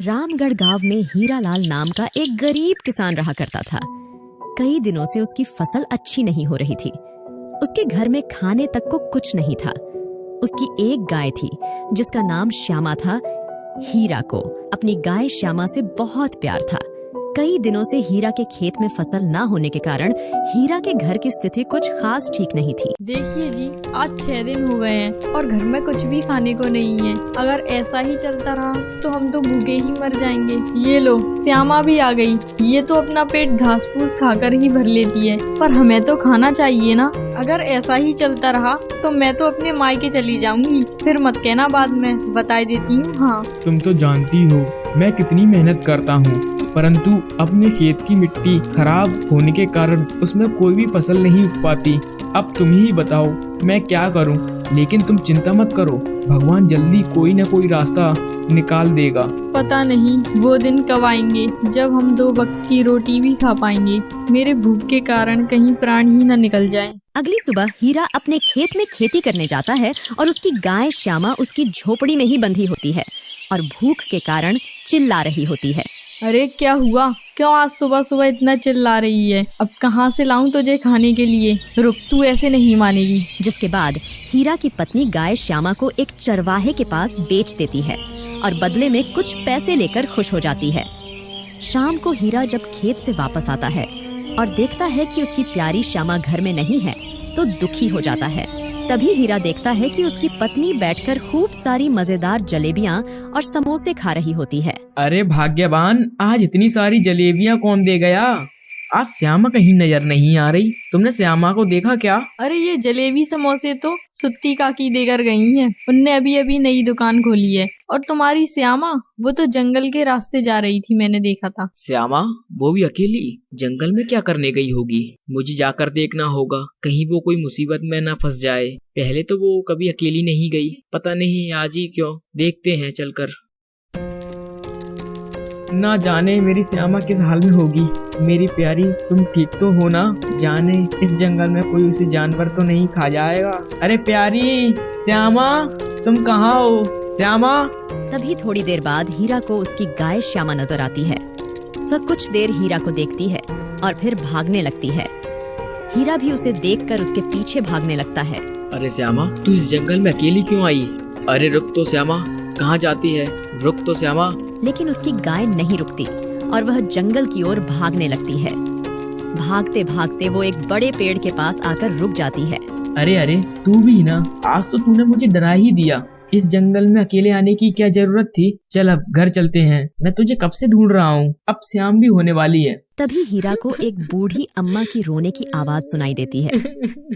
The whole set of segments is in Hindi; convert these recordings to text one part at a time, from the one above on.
रामगढ़ गांव में हीरालाल नाम का एक गरीब किसान रहा करता था। कई दिनों से उसकी फसल अच्छी नहीं हो रही थी। उसके घर में खाने तक को कुछ नहीं था। उसकी एक गाय थी जिसका नाम श्यामा था। हीरा को अपनी गाय श्यामा से बहुत प्यार था। कई दिनों से हीरा के खेत में फसल ना होने के कारण हीरा के घर की स्थिति कुछ खास ठीक नहीं थी। देखिए जी, आज 6 दिन हो गए हैं और घर में कुछ भी खाने को नहीं है। अगर ऐसा ही चलता रहा तो हम तो भूखे ही मर जाएंगे। ये लो, श्यामा भी आ गई। ये तो अपना पेट घास फूस खाकर ही भर लेती है, पर हमें तो खाना चाहिए ना। अगर ऐसा ही चलता रहा तो मैं तो अपने मायके चली जाऊंगी। फिर मत कहना बाद में, बता देती हूँ। हाँ, तुम तो जानती हो मैं कितनी मेहनत करता हूँ, परंतु अपने खेत की मिट्टी खराब होने के कारण उसमें कोई भी फसल नहीं उग पाती। अब तुम ही बताओ मैं क्या करूँ। लेकिन तुम चिंता मत करो, भगवान जल्दी कोई न कोई रास्ता निकाल देगा। पता नहीं वो दिन कब आएंगे जब हम 2 वक्त की रोटी भी खा पाएंगे। मेरे भूख के कारण कहीं प्राण ही न निकल जाए। अगली सुबह हीरा अपने खेत में खेती करने जाता है और उसकी गाय श्यामा उसकी झोपड़ी में ही बंधी होती है और भूख के कारण चिल्ला रही होती है। अरे क्या हुआ? क्यों आज सुबह सुबह इतना चिल्ला रही है? अब कहाँ से लाऊं तुझे खाने के लिए? रुक, तू ऐसे नहीं मानेगी। जिसके बाद हीरा की पत्नी गाय श्यामा को एक चरवाहे के पास बेच देती है और बदले में कुछ पैसे लेकर खुश हो जाती है। शाम को हीरा जब खेत से वापस आता है और देखता है कि उसकी प्यारी श्यामा घर में नहीं है तो दुखी हो जाता है। तभी हीरा देखता है कि उसकी पत्नी बैठकर खूब सारी मजेदार जलेबियां और समोसे खा रही होती है। अरे भाग्यवान, आज इतनी सारी जलेबियां कौन दे गया? आज श्यामा कहीं नजर नहीं आ रही। तुमने श्यामा को देखा क्या? अरे ये जलेबी समोसे तो सुत्ती काकी देकर गई हैं। उनने अभी अभी नई दुकान खोली है। और तुम्हारी श्यामा, वो तो जंगल के रास्ते जा रही थी, मैंने देखा था। श्यामा वो भी अकेली जंगल में क्या करने गई होगी? मुझे जाकर देखना होगा, कहीं वो कोई मुसीबत में न फंस जाए। पहले तो वो कभी अकेली नहीं गई, पता नहीं आज ही क्यों। देखते हैं चलकर। ना जाने मेरी श्यामा किस हाल में होगी। मेरी प्यारी, तुम ठीक तो हो ना? जाने इस जंगल में कोई उसे जानवर तो नहीं खा जाएगा। अरे प्यारी श्यामा, तुम कहाँ हो? श्यामा। तभी थोड़ी देर बाद हीरा को उसकी गाय श्यामा नजर आती है। वह कुछ देर हीरा को देखती है और फिर भागने लगती है। हीरा भी उसे देखकर उसके पीछे भागने लगता है। अरे श्यामा, तू इस जंगल में अकेली क्यों आई? अरे रुक तो श्यामा, कहाँ जाती है? रुक तो श्यामा। लेकिन उसकी गाय नहीं रुकती और वह जंगल की ओर भागने लगती है। भागते भागते वो एक बड़े पेड़ के पास आकर रुक जाती है। अरे अरे, तू भी ना, आज तो तूने मुझे डरा ही दिया। इस जंगल में अकेले आने की क्या जरूरत थी? चल अब घर चलते हैं, मैं तुझे कब से ढूंढ रहा हूँ। अब शाम भी होने वाली है। तभी हीरा को एक बूढ़ी अम्मा की रोने की आवाज सुनाई देती है।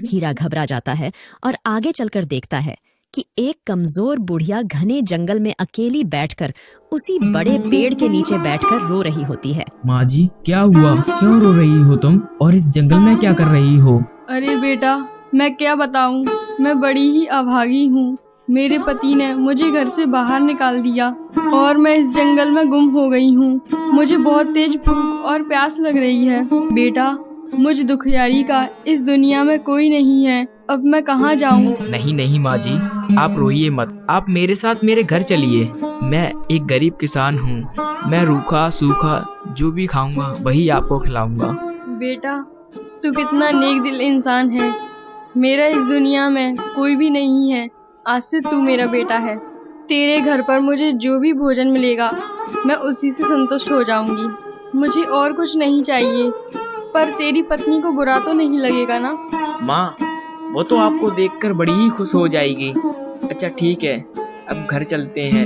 हीरा घबरा जाता है और आगे चलकर देखता है कि एक कमजोर बुढ़िया घने जंगल में अकेली बैठकर उसी बड़े पेड़ के नीचे बैठकर रो रही होती है। माँ जी, क्या हुआ? क्यों रो रही हो तुम? और इस जंगल में क्या कर रही हो? अरे बेटा, मैं क्या बताऊं, मैं बड़ी ही अभागी हूँ। मेरे पति ने मुझे घर से बाहर निकाल दिया और मैं इस जंगल में गुम हो गई हूँ। मुझे बहुत तेज भूख और प्यास लग रही है। बेटा, मुझ दुखियारी का इस दुनिया में कोई नहीं है। अब मैं कहाँ जाऊँ? नहीं नहीं माँ जी, आप रोइए मत। आप मेरे साथ मेरे घर चलिए। मैं एक गरीब किसान हूँ। मैं रूखा सूखा जो भी खाऊंगा वही आपको खिलाऊंगा। बेटा, तू कितना नेक दिल इंसान है। मेरा इस दुनिया में कोई भी नहीं है। आज से तू मेरा बेटा है। तेरे घर पर मुझे जो भी भोजन मिलेगा मैं उसी से संतुष्ट हो जाऊंगी। मुझे और कुछ नहीं चाहिए। पर तेरी पत्नी को बुरा तो नहीं लगेगा ना? माँ, वो तो आपको देखकर बड़ी ही खुश हो जाएगी। अच्छा ठीक है, अब घर चलते हैं।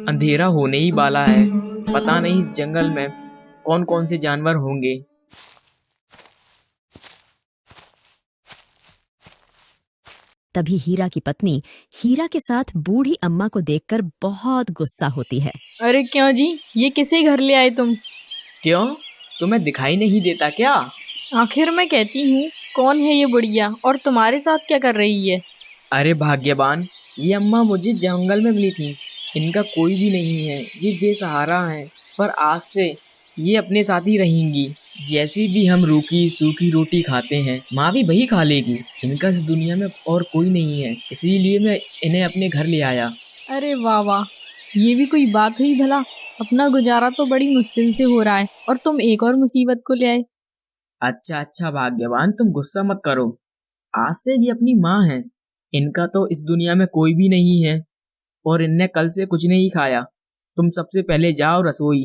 अंधेरा होने ही वाला है। पता नहीं इस जंगल में कौन कौन से जानवर होंगे। तभी हीरा की पत्नी हीरा के साथ बूढ़ी अम्मा को देखकर बहुत गुस्सा होती है। अरे क्यों जी, ये किसे घर ले आए तुम? क्यों, तुम्हें दिखाई नहीं देता क्या? आखिर मैं कहती हूँ, कौन है ये बुढ़िया और तुम्हारे साथ क्या कर रही है? अरे भाग्यवान, ये अम्मा मुझे जंगल में मिली थी। इनका कोई भी नहीं है, ये बेसहारा हैं, पर आज से ये अपने साथ ही रहेंगी। जैसी भी हम रूखी सूखी रोटी खाते हैं, माँ भी वही खा लेगी। इनका इस दुनिया में और कोई नहीं है, इसीलिए मैं इन्हें अपने घर ले आया। अरे वाह वाह, ये भी कोई बात हुई भला। अपना गुजारा तो बड़ी मुश्किल से हो रहा है और तुम एक और मुसीबत को ले आए। अच्छा भाग्यवान, तुम गुस्सा मत करो। आज से ये अपनी माँ है, इनका तो इस दुनिया में कोई भी नहीं है और इनने कल से कुछ नहीं खाया। तुम सबसे पहले जाओ रसोई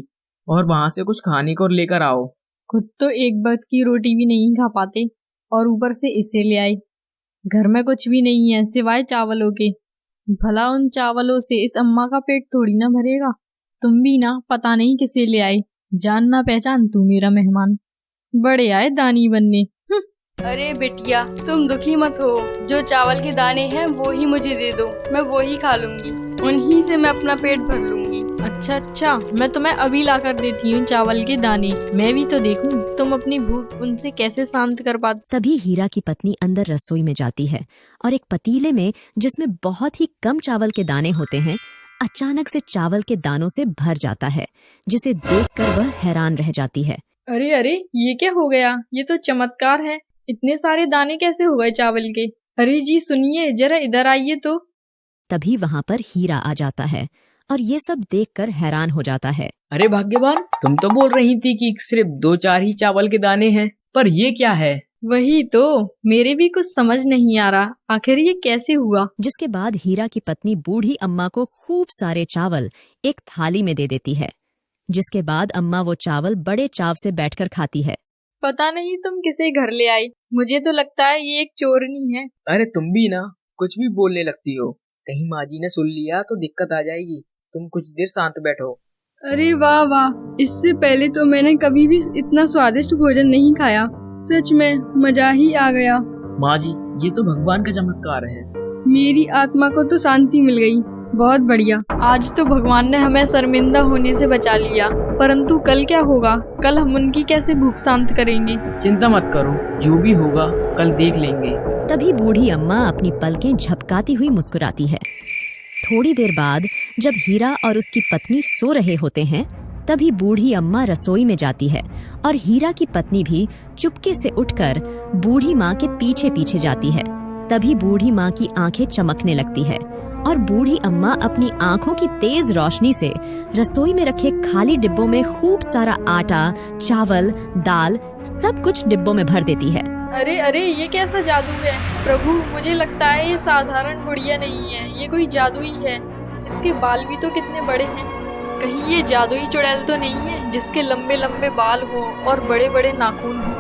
और वहां से कुछ खाने को लेकर आओ। खुद तो एक वक्त की रोटी भी नहीं खा पाते और ऊपर से इसे ले आए। घर में कुछ भी नहीं है सिवाय चावलों के। भला उन चावलों से इस अम्मा का पेट थोड़ी ना भरेगा। तुम भी ना पता नहीं किसे ले आए, जान ना पहचान तू मेरा मेहमान। बड़े आए दानी बनने। अरे बिटिया, तुम दुखी मत हो। जो चावल के दाने हैं वो ही मुझे दे दो, मैं वो ही खा लूंगी। उन्हीं से मैं अपना पेट भर लूंगी। अच्छा, मैं तुम्हें अभी ला कर देती हूँ चावल के दाने। मैं भी तो देखूं तुम अपनी भूख उनसे कैसे शांत कर पाते। तभी हीरा की पत्नी अंदर रसोई में जाती है और एक पतीले में जिसमें बहुत ही कम चावल के दाने होते हैं, अचानक से चावल के दानों से भर जाता है, जिसे देखकर वह हैरान रह जाती है। अरे ये क्या हो गया? ये तो चमत्कार है। इतने सारे दाने कैसे हो गए चावल के? अरे जी सुनिए, जरा इधर आइए तो। तभी वहाँ पर हीरा आ जाता है और ये सब देखकर हैरान हो जाता है। अरे भाग्यवान, तुम तो बोल रही थी कि सिर्फ 2-4 ही चावल के दाने हैं, पर ये क्या है? वही तो मेरे भी कुछ समझ नहीं आ रहा, आखिर ये कैसे हुआ। जिसके बाद हीरा की पत्नी बूढ़ी अम्मा को खूब सारे चावल एक थाली में दे देती है, जिसके बाद अम्मा वो चावल बड़े चाव से बैठकर खाती है। पता नहीं तुम किसे घर ले आई, मुझे तो लगता है ये एक चोरनी है। अरे तुम भी ना कुछ भी बोलने लगती हो, कहीं माँ जी ने सुन लिया तो दिक्कत आ जाएगी। तुम कुछ देर शांत बैठो। अरे वाह वाह, इससे पहले तो मैंने कभी भी इतना स्वादिष्ट भोजन नहीं खाया। सच में मजा ही आ गया। माँ जी, ये तो भगवान का चमत्कार है। मेरी आत्मा को तो शांति मिल गई। बहुत बढ़िया। आज तो भगवान ने हमें शर्मिंदा होने से बचा लिया, परंतु कल क्या होगा? कल हम उनकी कैसे भूख शांत करेंगे? चिंता मत करो, जो भी होगा कल देख लेंगे। तभी बूढ़ी अम्मा अपनी पलकें झपकाती हुई मुस्कुराती है। थोड़ी देर बाद जब हीरा और उसकी पत्नी सो रहे होते हैं, तभी बूढ़ी अम्मा रसोई में जाती है और हीरा की पत्नी भी चुपके से उठकर बूढ़ी माँ के पीछे पीछे जाती है। तभी बूढ़ी माँ की आंखें चमकने लगती है और बूढ़ी अम्मा अपनी आंखों की तेज रोशनी से रसोई में रखे खाली डिब्बों में खूब सारा आटा, चावल, दाल सब कुछ डिब्बों में भर देती है। अरे ये कैसा जादू है? प्रभु, मुझे लगता है ये साधारण गुड़िया नहीं है, ये कोई जादू ही है। इसके बाल भी तो कितने बड़े हैं। कहीं ये जादुई चुड़ैल तो नहीं है जिसके लंबे लंबे बाल हो और बड़े बड़े नाखून हो?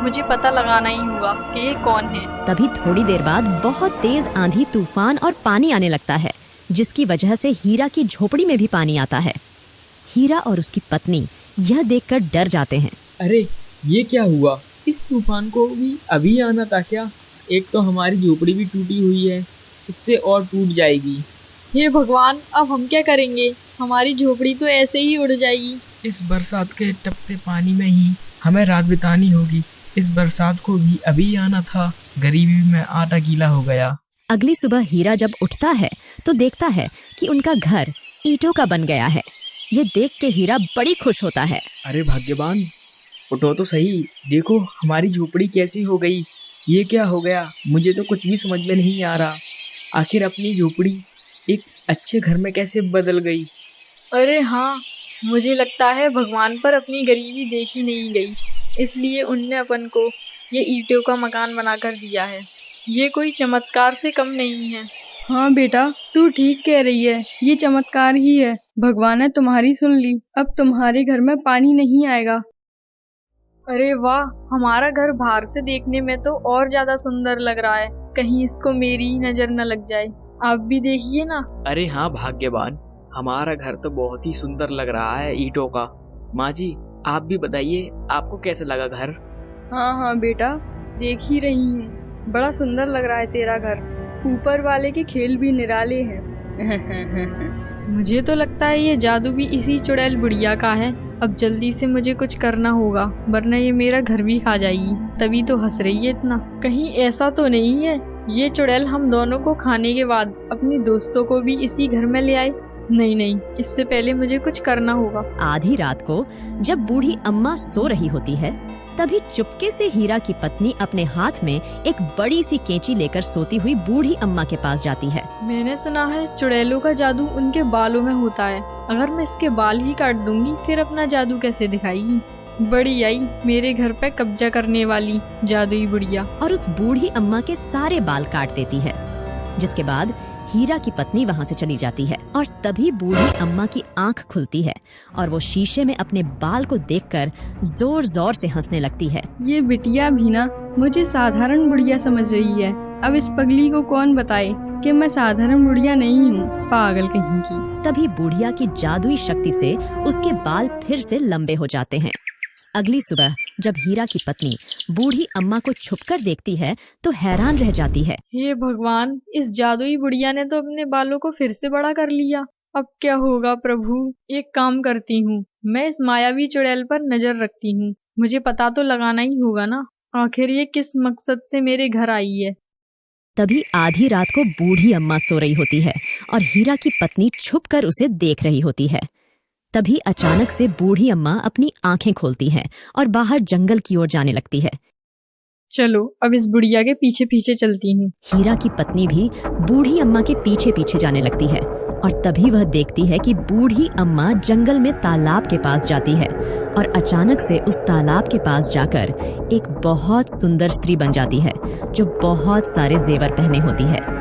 मुझे पता लगाना ही होगा कि ये कौन है। तभी थोड़ी देर बाद बहुत तेज आंधी, तूफान और पानी आने लगता है, जिसकी वजह से हीरा की झोपड़ी में भी पानी आता है। हीरा और उसकी पत्नी यह देखकर डर जाते हैं। अरे ये क्या हुआ? इस तूफान को भी अभी आना था क्या? एक तो हमारी झोपड़ी भी टूटी हुई है, इससे और टूट जाएगी। हे भगवान, अब हम क्या करेंगे? हमारी झोपड़ी तो ऐसे ही उड़ जाएगी। इस बरसात के टपके पानी में ही हमें रात बितानी होगी। इस बरसात को भी अभी आना था, गरीबी में आटा गीला हो गया। अगली सुबह हीरा जब उठता है तो देखता है कि उनका घर ईंटों का बन गया है। ये देख के हीरा बड़ी खुश होता है। अरे भाग्यवान, उठो तो सही, देखो हमारी झोपड़ी कैसी हो गई। ये क्या हो गया? मुझे तो कुछ भी समझ में नहीं आ रहा। आखिर अपनी झोपड़ी एक अच्छे घर में कैसे बदल गई? अरे हाँ, मुझे लगता है भगवान पर अपनी गरीबी देखी नहीं गई, इसलिए उनने अपन को ये ईंटों का मकान बनाकर दिया है। ये कोई चमत्कार से कम नहीं है। हाँ बेटा, तू ठीक कह रही है, ये चमत्कार ही है। भगवान ने तुम्हारी सुन ली। अब तुम्हारे घर में पानी नहीं आएगा। अरे वाह, हमारा घर बाहर से देखने में तो और ज्यादा सुंदर लग रहा है। कहीं इसको मेरी नजर न लग जाए। आप भी देखिए ना। अरे हाँ भाग्यवान, हमारा घर तो बहुत ही सुंदर लग रहा है ईंटों का। माँ जी, आप भी बताइए, आपको कैसा लगा घर? हाँ बेटा, देख ही रही हूँ, बड़ा सुंदर लग रहा है तेरा घर। ऊपर वाले के खेल भी निराले हैं। मुझे तो लगता है ये जादू भी इसी चुड़ैल बुढ़िया का है। अब जल्दी से मुझे कुछ करना होगा, वरना ये मेरा घर भी खा जाएगी। तभी तो हंस रही है इतना। कहीं ऐसा तो नहीं है ये चुड़ैल हम दोनों को खाने के बाद अपने दोस्तों को भी इसी घर में ले आए? नहीं, इससे पहले मुझे कुछ करना होगा। आधी रात को जब बूढ़ी अम्मा सो रही होती है, तभी चुपके से हीरा की पत्नी अपने हाथ में एक बड़ी सी कैंची लेकर सोती हुई बूढ़ी अम्मा के पास जाती है। मैंने सुना है चुड़ैलों का जादू उनके बालों में होता है। अगर मैं इसके बाल ही काट दूंगी फिर अपना जादू कैसे दिखाएगी। बड़ी आई मेरे घर पे कब्जा करने वाली जादुई बुढ़िया। और उस बूढ़ी अम्मा के सारे बाल काट देती है, जिसके बाद हीरा की पत्नी वहाँ से चली जाती है। और तभी बूढ़ी अम्मा की आंख खुलती है और वो शीशे में अपने बाल को देखकर जोर जोर से हंसने लगती है। ये बिटिया भी ना मुझे साधारण बुढ़िया समझ रही है। अब इस पगली को कौन बताए कि मैं साधारण बुढ़िया नहीं हूँ, पागल कहीं की। तभी बुढ़िया की जादुई शक्ति से उसके बाल फिर से लंबे हो जाते हैं। अगली सुबह जब हीरा की पत्नी बूढ़ी अम्मा को छुपकर देखती है तो हैरान रह जाती है। हे भगवान, इस जादुई बुढ़िया ने तो अपने बालों को फिर से बड़ा कर लिया। अब क्या होगा प्रभु। एक काम करती हूँ, मैं इस मायावी चुड़ैल पर नजर रखती हूँ। मुझे पता तो लगाना ही होगा ना, आखिर ये किस मकसद से मेरे घर आई है। तभी आधी रात को बूढ़ी अम्मा सो रही होती है और हीरा की पत्नी छुपकर उसे देख रही होती है। तभी अचानक से बूढ़ी अम्मा अपनी आंखें खोलती है और बाहर जंगल की ओर जाने लगती है। चलो अब इस बुढ़िया के पीछे पीछे चलती हूँ। हीरा की पत्नी भी बूढ़ी अम्मा के पीछे पीछे जाने लगती है और तभी वह देखती है कि बूढ़ी अम्मा जंगल में तालाब के पास जाती है और अचानक से उस तालाब के पास जाकर एक बहुत सुंदर स्त्री बन जाती है जो बहुत सारे जेवर पहने होती है।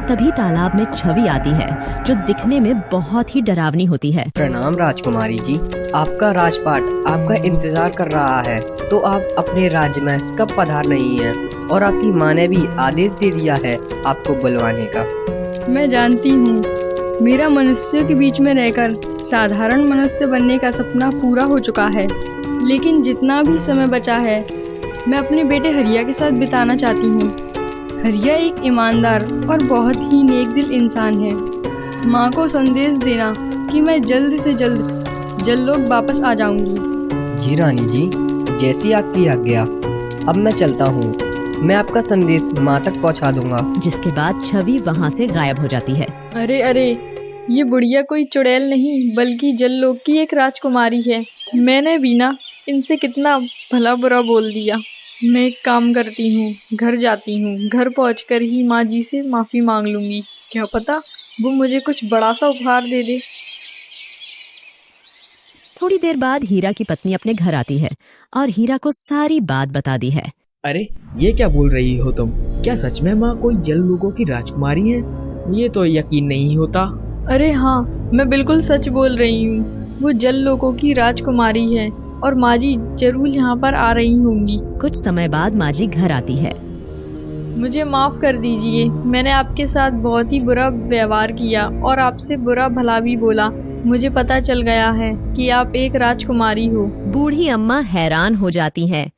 तभी तालाब में छवि आती है जो दिखने में बहुत ही डरावनी होती है। प्रणाम राजकुमारी जी, आपका राजपाट आपका इंतजार कर रहा है। तो आप अपने राज्य में कब पधार रही हैं? और आपकी माँ ने भी आदेश दे दिया है आपको बुलवाने का। मैं जानती हूँ, मेरा मनुष्यों के बीच में रहकर साधारण मनुष्य बनने का सपना पूरा हो चुका है। लेकिन जितना भी समय बचा है मैं अपने बेटे हरिया के साथ बिताना चाहती हूँ। हरिया एक ईमानदार और बहुत ही नेक दिल इंसान है। माँ को संदेश देना कि मैं जल्द से जल्द जल्लोक वापस आ जाऊंगी। जी रानी जी, जैसी आपकी आज्ञा। अब मैं चलता हूँ, मैं आपका संदेश माँ तक पहुँचा दूंगा। जिसके बाद छवि वहाँ से गायब हो जाती है। अरे अरे, ये बुढ़िया कोई चुड़ैल नहीं बल्कि जल्लोक की एक राजकुमारी है। मैंने भी ना इनसे कितना भला बुरा बोल दिया। मैं एक काम करती हूँ, घर जाती हूँ। घर पहुँचकर ही माँ जी से माफी मांग लूंगी। क्या पता वो मुझे कुछ बड़ा सा उपहार दे दे। थोड़ी देर बाद हीरा की पत्नी अपने घर आती है और हीरा को सारी बात बता दी है। अरे ये क्या बोल रही हो तुम? क्या सच में माँ कोई जल लोगों की राजकुमारी है? ये तो यकीन नहीं होता। अरे हाँ, मैं बिल्कुल सच बोल रही हूँ। वो जल लोगों की राजकुमारी है और माँ जी जरूर यहाँ पर आ रही होंगी। कुछ समय बाद माँ जी घर आती है। मुझे माफ कर दीजिए, मैंने आपके साथ बहुत ही बुरा व्यवहार किया और आपसे बुरा भला भी बोला। मुझे पता चल गया है कि आप एक राजकुमारी हो। बूढ़ी अम्मा हैरान हो जाती हैं।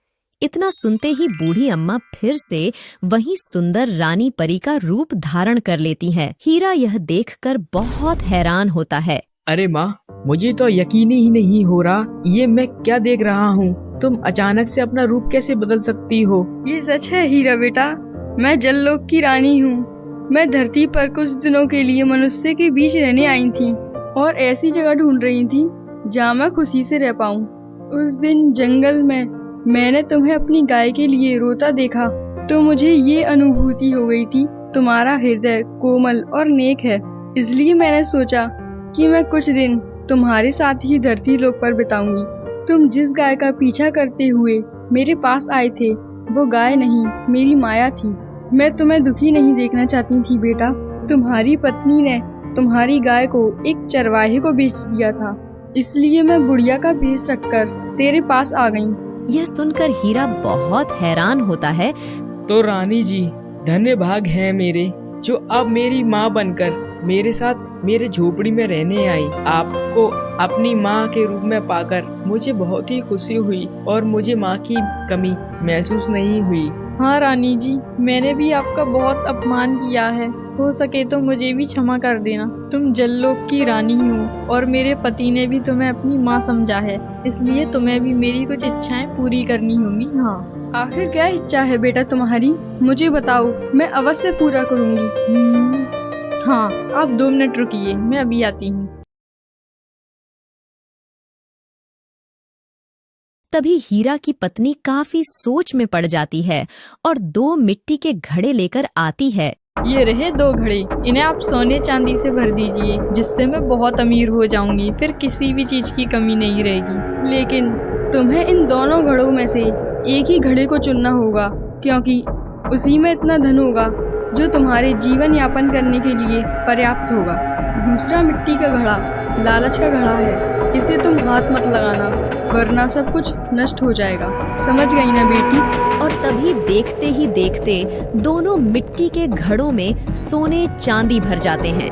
इतना सुनते ही बूढ़ी अम्मा फिर से वही सुंदर रानी परी का रूप धारण कर लेती है। हीरा यह देखकर बहुत हैरान होता है। अरे माँ, मुझे तो यकीन ही नहीं हो रहा, ये मैं क्या देख रहा हूँ? तुम अचानक से अपना रूप कैसे बदल सकती हो? ये सच है हीरा बेटा, मैं जल्लोक की रानी हूँ। मैं धरती पर कुछ दिनों के लिए मनुष्य के बीच रहने आई थी और ऐसी जगह ढूंढ रही थी जहाँ मैं खुशी से रह पाऊँ। उस दिन जंगल में मैंने तुम्हें अपनी गाय के लिए रोता देखा तो मुझे ये अनुभूति हो गई थी तुम्हारा हृदय कोमल और नेक है। इसलिए मैंने सोचा कि मैं कुछ दिन तुम्हारे साथ ही धरती लोक पर बिताऊंगी। तुम जिस गाय का पीछा करते हुए मेरे पास आए थे वो गाय नहीं, मेरी माया थी। मैं तुम्हें दुखी नहीं देखना चाहती थी बेटा। तुम्हारी पत्नी ने तुम्हारी गाय को एक चरवाहे को बेच दिया था, इसलिए मैं बुढ़िया का भेष रखकर तेरे पास आ गई। यह सुनकर हीरा बहुत हैरान होता है। तो रानी जी, धन्य भाग है मेरे जो अब मेरी माँ बनकर मेरे साथ मेरे झोपड़ी में रहने आई। आपको अपनी माँ के रूप में पाकर मुझे बहुत ही खुशी हुई और मुझे माँ की कमी महसूस नहीं हुई। हाँ रानी जी, मैंने भी आपका बहुत अपमान किया है। हो सके तो मुझे भी क्षमा कर देना। तुम जल्लोक की रानी हो और मेरे पति ने भी तुम्हें अपनी माँ समझा है, इसलिए तुम्हें भी मेरी कुछ इच्छाएं पूरी करनी होंगी। हाँ, आखिर क्या इच्छा है बेटा तुम्हारी? मुझे बताओ, मैं अवश्य पूरा करूँगी। हाँ, आप 2 मिनट रुकिए, मैं अभी आती हूँ। तभी हीरा की पत्नी काफी सोच में पड़ जाती है और 2 मिट्टी के घड़े लेकर आती है। ये रहे 2 घड़े, इन्हें आप सोने चांदी से भर दीजिए, जिससे मैं बहुत अमीर हो जाऊंगी, फिर किसी भी चीज की कमी नहीं रहेगी। लेकिन तुम्हें इन दोनों घड़ों में से एक ही घड़े को चुनना होगा, क्योंकि उसी में इतना धन होगा जो तुम्हारे जीवन यापन करने के लिए पर्याप्त होगा। दूसरा मिट्टी का घड़ा लालच का घड़ा है, इसे तुम हाथ मत लगाना, वरना सब कुछ नष्ट हो जाएगा। समझ गई ना बेटी? और तभी देखते ही देखते दोनों मिट्टी के घड़ों में सोने चांदी भर जाते हैं।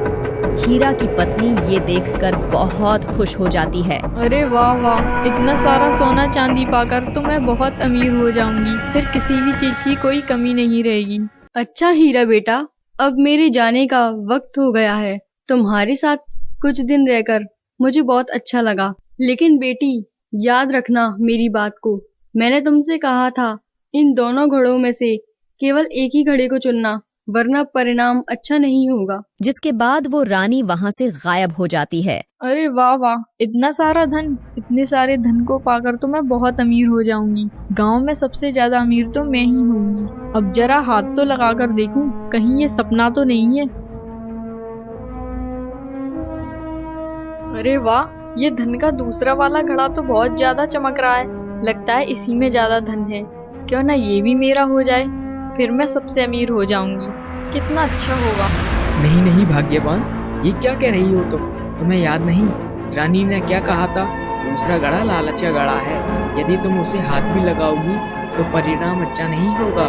हीरा की पत्नी ये देखकर बहुत खुश हो जाती है। अरे वाह वाह, इतना सारा सोना चांदी पाकर तो मैं बहुत अमीर हो जाऊंगी, फिर किसी भी चीज की कोई कमी नहीं रहेगी। अच्छा हीरा बेटा, अब मेरे जाने का वक्त हो गया है। तुम्हारे साथ कुछ दिन रहकर मुझे बहुत अच्छा लगा, लेकिन बेटी याद रखना मेरी बात को। मैंने तुमसे कहा था इन दोनों घड़ों में से केवल एक ही घड़े को चुनना, वरना परिणाम अच्छा नहीं होगा। जिसके बाद वो रानी वहाँ से गायब हो जाती है। अरे वाह वाह, इतना सारा धन, इतने सारे धन को पाकर तो मैं बहुत अमीर हो जाऊंगी। गांव में सबसे ज्यादा अमीर तो मैं ही होंगी। अब जरा हाथ तो लगाकर देखूं, कहीं ये सपना तो नहीं है। अरे वाह, ये धन का दूसरा वाला घड़ा तो बहुत ज्यादा चमक रहा है। लगता है इसी में ज्यादा धन है। क्यों ना ये भी मेरा हो जाए, फिर मैं सबसे अमीर हो जाऊंगी। कितना अच्छा होगा। नहीं नहीं भाग्यवान, ये क्या कह रही हो तुम? तुम्हें याद नहीं रानी ने क्या कहा था? दूसरा घड़ा लालच का घड़ा है, यदि तुम उसे हाथ भी लगाओगी तो परिणाम अच्छा नहीं होगा,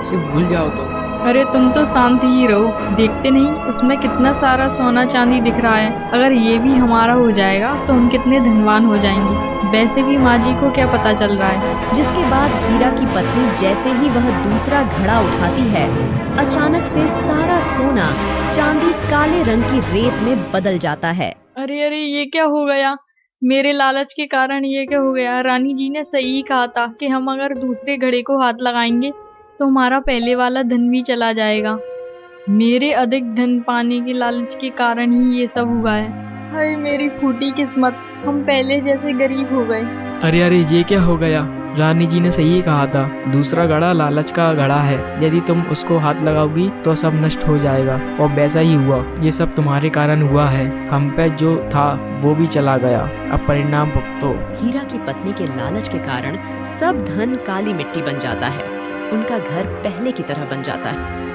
उसे भूल जाओ तुम। अरे तुम तो शांत ही रहो, देखते नहीं उसमें कितना सारा सोना चांदी दिख रहा है। अगर ये भी हमारा हो जाएगा तो हम कितने धनवान हो जाएंगे। वैसे भी माँ जी को क्या पता चल रहा है। जिसके बाद हीरा की पत्नी जैसे ही वह दूसरा घड़ा उठाती है, अचानक से सारा सोना चांदी काले रंग की रेत में बदल जाता है। अरे अरे, ये क्या हो गया? मेरे लालच के कारण ये क्या हो गया? रानी जी ने सही कहा था कि हम अगर दूसरे घड़े को हाथ लगाएंगे तो हमारा पहले वाला धन भी चला जाएगा। मेरे अधिक धन पाने के लालच के कारण ही ये सब हुआ है। हाय मेरी फूटी किस्मत, हम पहले जैसे गरीब हो गए। अरे अरे, ये क्या हो गया? रानी जी ने सही कहा था, दूसरा घड़ा लालच का घड़ा है, यदि तुम उसको हाथ लगाओगी तो सब नष्ट हो जाएगा। और वैसा ही हुआ, ये सब तुम्हारे कारण हुआ है। हम पे जो था वो भी चला गया, अब परिणाम भुगतो। हीरा की पत्नी के लालच के कारण सब धन काली मिट्टी बन जाता है। उनका घर पहले की तरह बन जाता है।